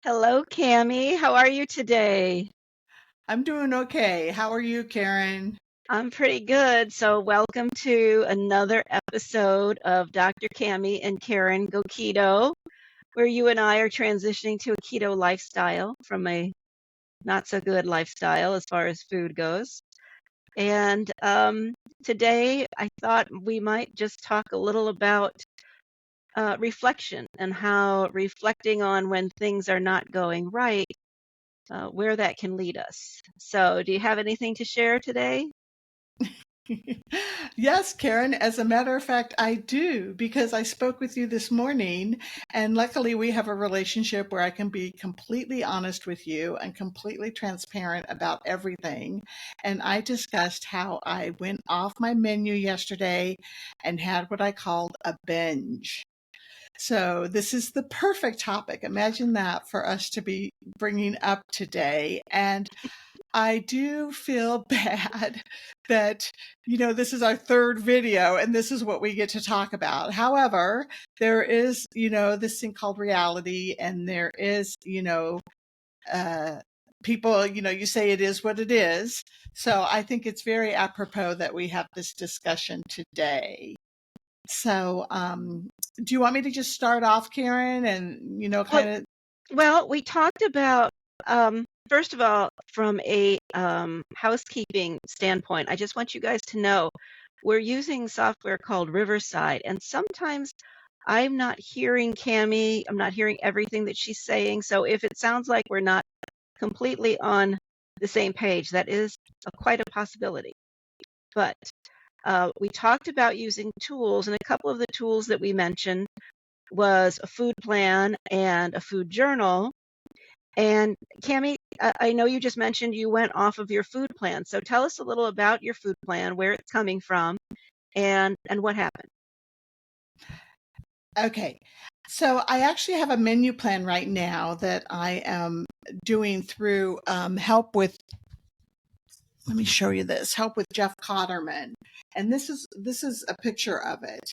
Hello, Cammy. How are you today? I'm doing okay. How are you, Karen? I'm pretty good. So, welcome to another episode of Dr. Cammy and Karen Go Keto, where you and I are transitioning to a keto lifestyle from a not so good lifestyle as far as food goes. And today I thought we might just talk a little about reflection and how reflecting on when things are not going right, where that can lead us. So, do you have anything to share today? Yes, Karen, as a matter of fact, I do because I spoke with you this morning, and luckily we have a relationship where I can be completely honest with you and completely transparent about everything. And I discussed how I went off my menu yesterday and had what I called a binge. So, this is the perfect topic. Imagine that for us to be bringing up today. And I do feel bad that, this is our third video and this is what we get to talk about. However, there is, this thing called reality, and there is, uh, people, you say it is what it is. So I think it's very apropos that we have this discussion today. So, do you want me to just start off, Karen, and, Well, kind of we talked about, first of all, from a housekeeping standpoint, I just want you guys to know we're using software called Riverside, and sometimes I'm not hearing Cami, I'm not hearing everything that she's saying. So if it sounds like we're not completely on the same page, that is quite a possibility. But we talked about using tools, and a couple of the tools that we mentioned was a food plan and a food journal. And Cami, I know you just mentioned you went off of your food plan. So tell us a little about your food plan, where it's coming from, and what happened. Okay. So I actually have a menu plan right now that I am doing through let me show you this, help with Jeff Cotterman. And this is a picture of it.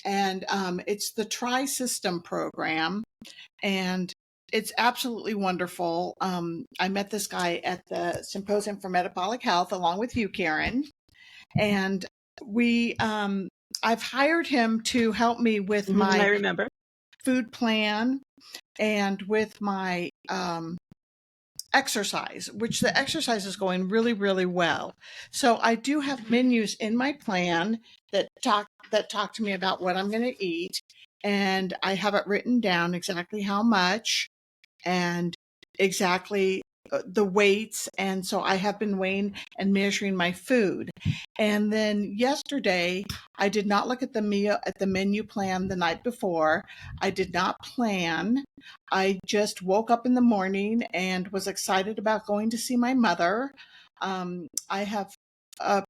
And it's the Tri System program, and it's absolutely wonderful. I met this guy at the Symposium for Metabolic Health along with you, Karen, and we I've hired him to help me with I my remember. food plan and with my exercise, which the exercise is going really, really well. So I do have menus in my plan that talk to me about what I'm going to eat, and I have it written down exactly how much and exactly the weights. And so I have been weighing and measuring my food. And then yesterday, I did not look at the menu plan the night before. I did not plan. I just woke up in the morning and was excited about going to see my mother. I have a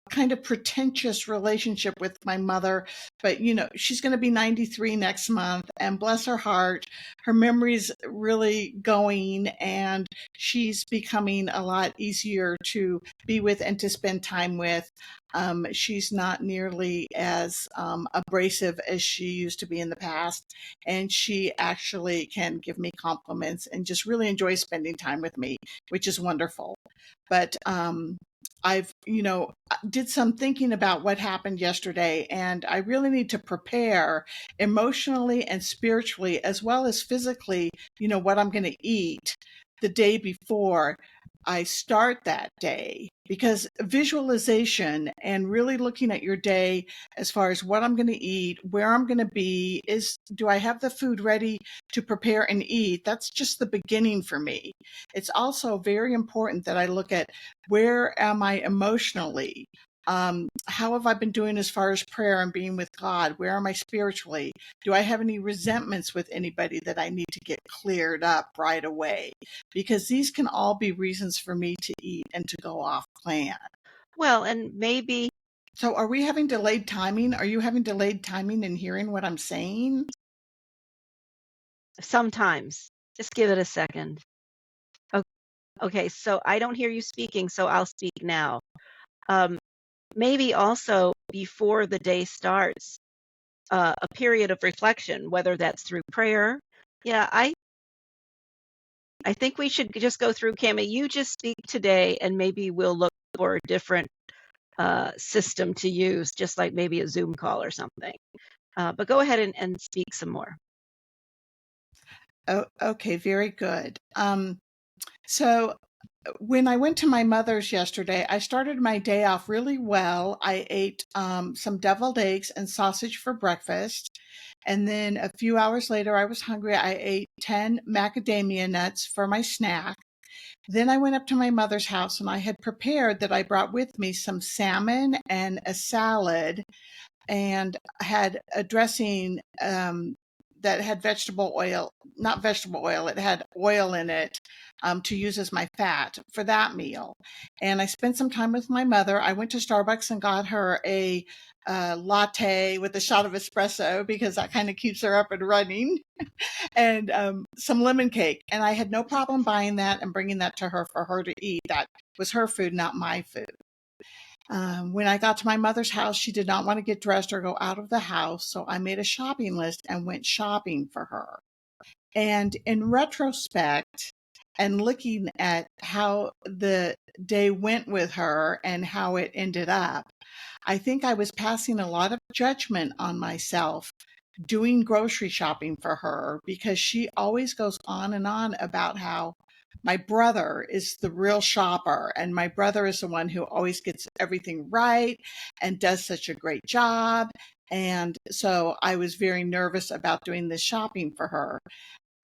kind of pretentious relationship with my mother, but she's going to be 93 next month, and bless her heart, her memory's really going, and she's becoming a lot easier to be with and to spend time with. She's not nearly as abrasive as she used to be in the past, and she actually can give me compliments and just really enjoys spending time with me, which is wonderful. But I've, did some thinking about what happened yesterday, and I really need to prepare emotionally and spiritually, as well as physically, what I'm going to eat the day before I start that day. Because visualization and really looking at your day as far as what I'm going to eat, where I'm going to be, do I have the food ready to prepare and eat? That's just the beginning for me. It's also very important that I look at where am I emotionally? How have I been doing as far as prayer and being with God? Where am I spiritually? Do I have any resentments with anybody that I need to get cleared up right away? Because these can all be reasons for me to eat and to go off plan. Well, and maybe So, are we having delayed timing? Are you having delayed timing in hearing what I'm saying? sometimes, just give it a second. O- Okay, so I don't hear you speaking, so I'll speak now. Um, Maybe also before the day starts, a period of reflection, whether that's through prayer. Yeah, I think we should just go through, Cammy. You just speak today, and maybe we'll look for a different system to use, just like maybe a Zoom call or something. But go ahead and speak some more. Oh, okay, very good. So when I went to my mother's yesterday, I started my day off really well. I ate some deviled eggs and sausage for breakfast. And then a few hours later, I was hungry. I ate 10 macadamia nuts for my snack. Then I went up to my mother's house and I had prepared that I brought with me some salmon and a salad and had a dressing that had vegetable oil, not vegetable oil, it had oil in it to use as my fat for that meal. And I spent some time with my mother. I went to Starbucks and got her a latte with a shot of espresso because that kind of keeps her up and running, and some lemon cake. And I had no problem buying that and bringing that to her for her to eat. That was her food, not my food. When I got to my mother's house, she did not want to get dressed or go out of the house. So I made a shopping list and went shopping for her. And in retrospect, and looking at how the day went with her and how it ended up, I think I was passing a lot of judgment on myself doing grocery shopping for her because she always goes on and on about how my brother is the real shopper and my brother is the one who always gets everything right and does such a great job. And so I was very nervous about doing this shopping for her.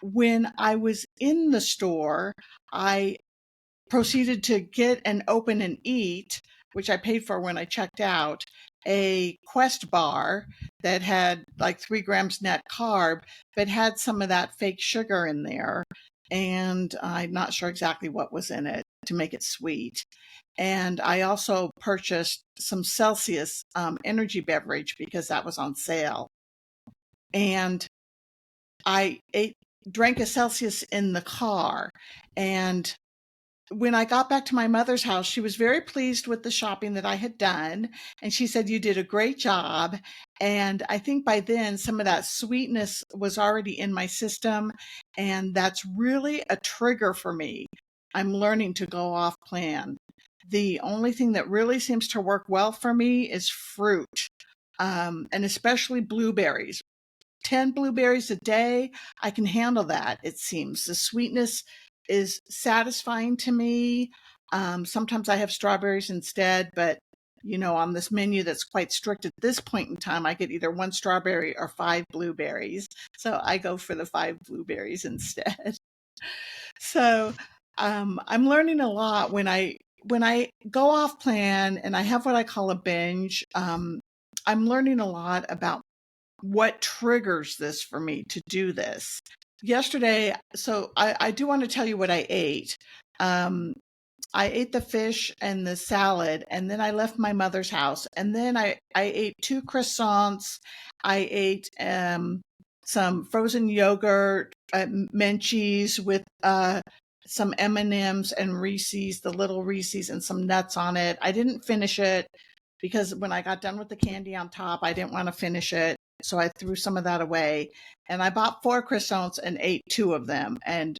When I was in the store, I proceeded to get and open and eat, which I paid for when I checked out, a Quest bar that had like 3 grams net carb, but had some of that fake sugar in there. And I'm not sure exactly what was in it to make it sweet. And I also purchased some Celsius energy beverage because that was on sale. And I drank a Celsius in the car. And when I got back to my mother's house, she was very pleased with the shopping that I had done. And she said, "You did a great job." And I think by then, some of that sweetness was already in my system. And that's really a trigger for me. I'm learning to go off plan. The only thing that really seems to work well for me is fruit, and especially blueberries. 10 blueberries a day, I can handle that, it seems. The sweetness is satisfying to me. Sometimes I have strawberries instead, but on this menu that's quite strict at this point in time, I get either 1 strawberry or 5 blueberries. So I go for the 5 blueberries instead. So I'm learning a lot when I go off plan and I have what I call a binge. I'm learning a lot about what triggers this for me to do this. Yesterday, so I do want to tell you what I ate. I ate the fish and the salad, and then I left my mother's house. And then I ate 2 croissants. I ate some frozen yogurt, Menchie's with some M&Ms and Reese's, the little Reese's, and some nuts on it. I didn't finish it because when I got done with the candy on top, I didn't want to finish it. So I threw some of that away. And I bought 4 croissants and ate 2 of them and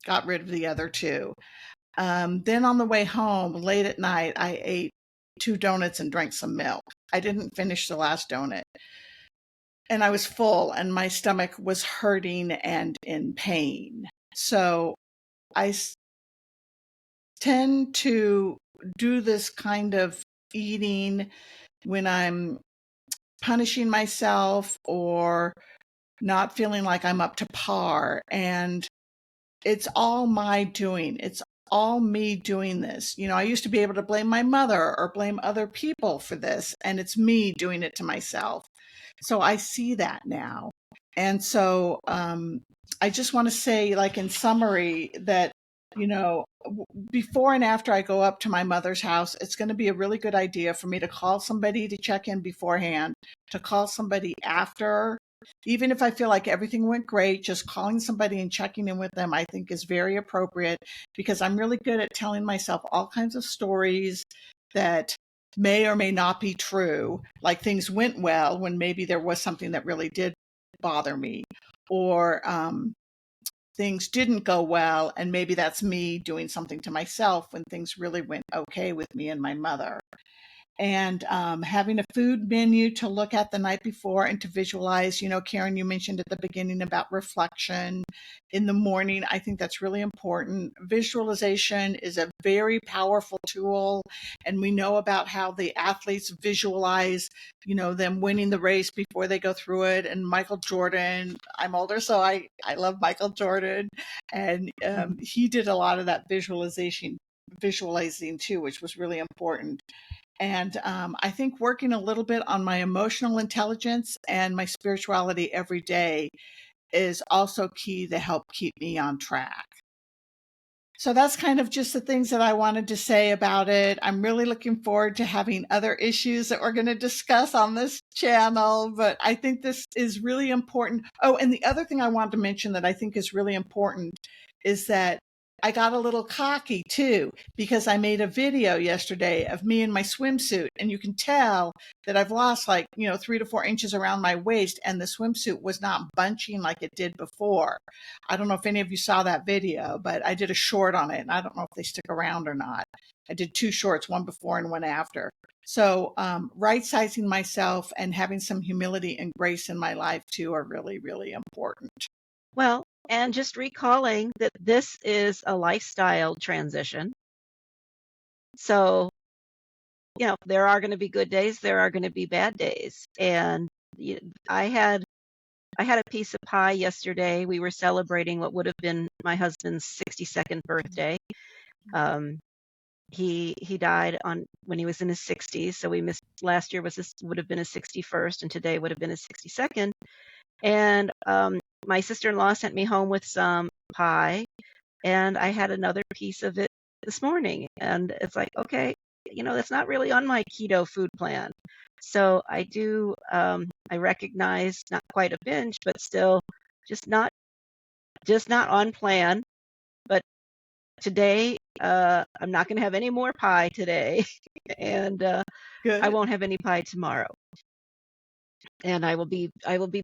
got rid of the other 2. Then on the way home, late at night, I ate 2 donuts and drank some milk. I didn't finish the last donut. And I was full and my stomach was hurting and in pain. So I tend to do this kind of eating when I'm punishing myself or not feeling like I'm up to par. And it's all my doing. It's all me doing this. I used to be able to blame my mother or blame other people for this, and it's me doing it to myself. So I see that now. And so I just want to say, like in summary, that, before and after I go up to my mother's house, it's going to be a really good idea for me to call somebody to check in beforehand, to call somebody after. Even if I feel like everything went great, just calling somebody and checking in with them, I think is very appropriate because I'm really good at telling myself all kinds of stories that may or may not be true, like things went well when maybe there was something that really did bother me, or things didn't go well, and maybe that's me doing something to myself when things really went okay with me and my mother. And having a food menu to look at the night before and to visualize. Karen, you mentioned at the beginning about reflection in the morning. I think that's really important. Visualization is a very powerful tool, and we know about how the athletes visualize, them winning the race before they go through it. And Michael Jordan, I'm older, so I love Michael Jordan, and he did a lot of that visualizing too, which was really important. And I think working a little bit on my emotional intelligence and my spirituality every day is also key to help keep me on track. So that's kind of just the things that I wanted to say about it. I'm really looking forward to having other issues that we're going to discuss on this channel, but I think this is really important. Oh, and the other thing I wanted to mention that I think is really important is that I got a little cocky too, because I made a video yesterday of me in my swimsuit, and you can tell that I've lost 3 to 4 inches around my waist, and the swimsuit was not bunching like it did before. I don't know if any of you saw that video, but I did a short on it, and I don't know if they stick around or not. I did 2 shorts, one before and one after. So right-sizing myself and having some humility and grace in my life too are really, really important. Well, and just recalling that this is a lifestyle transition. So, there are going to be good days, there are going to be bad days. And I had a piece of pie yesterday. We were celebrating what would have been my husband's 62nd birthday. He died when he was in his 60s, so we missed last year would have been his 61st, and today would have been his 62nd. And my sister-in-law sent me home with some pie, and I had another piece of it this morning. And it's like, okay, that's not really on my keto food plan. So I do, I recognize not quite a binge, but still just not on plan. But today, I'm not going to have any more pie today, and I won't have any pie tomorrow. And I will be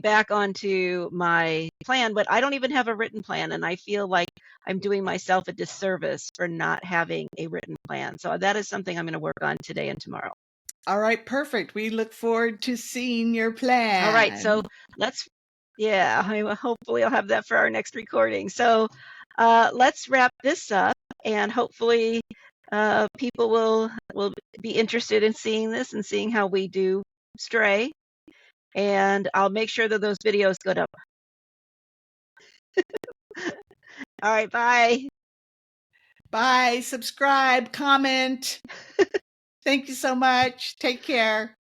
back onto my plan, but I don't even have a written plan, and I feel like I'm doing myself a disservice for not having a written plan. So that is something I'm going to work on today and tomorrow. All right, perfect. We look forward to seeing your plan. All right, so hopefully I'll have that for our next recording. So let's wrap this up, and hopefully people will be interested in seeing this and seeing how we do stray. And I'll make sure that those videos go up. All right, bye. Bye. Subscribe, comment. Thank you so much. Take care.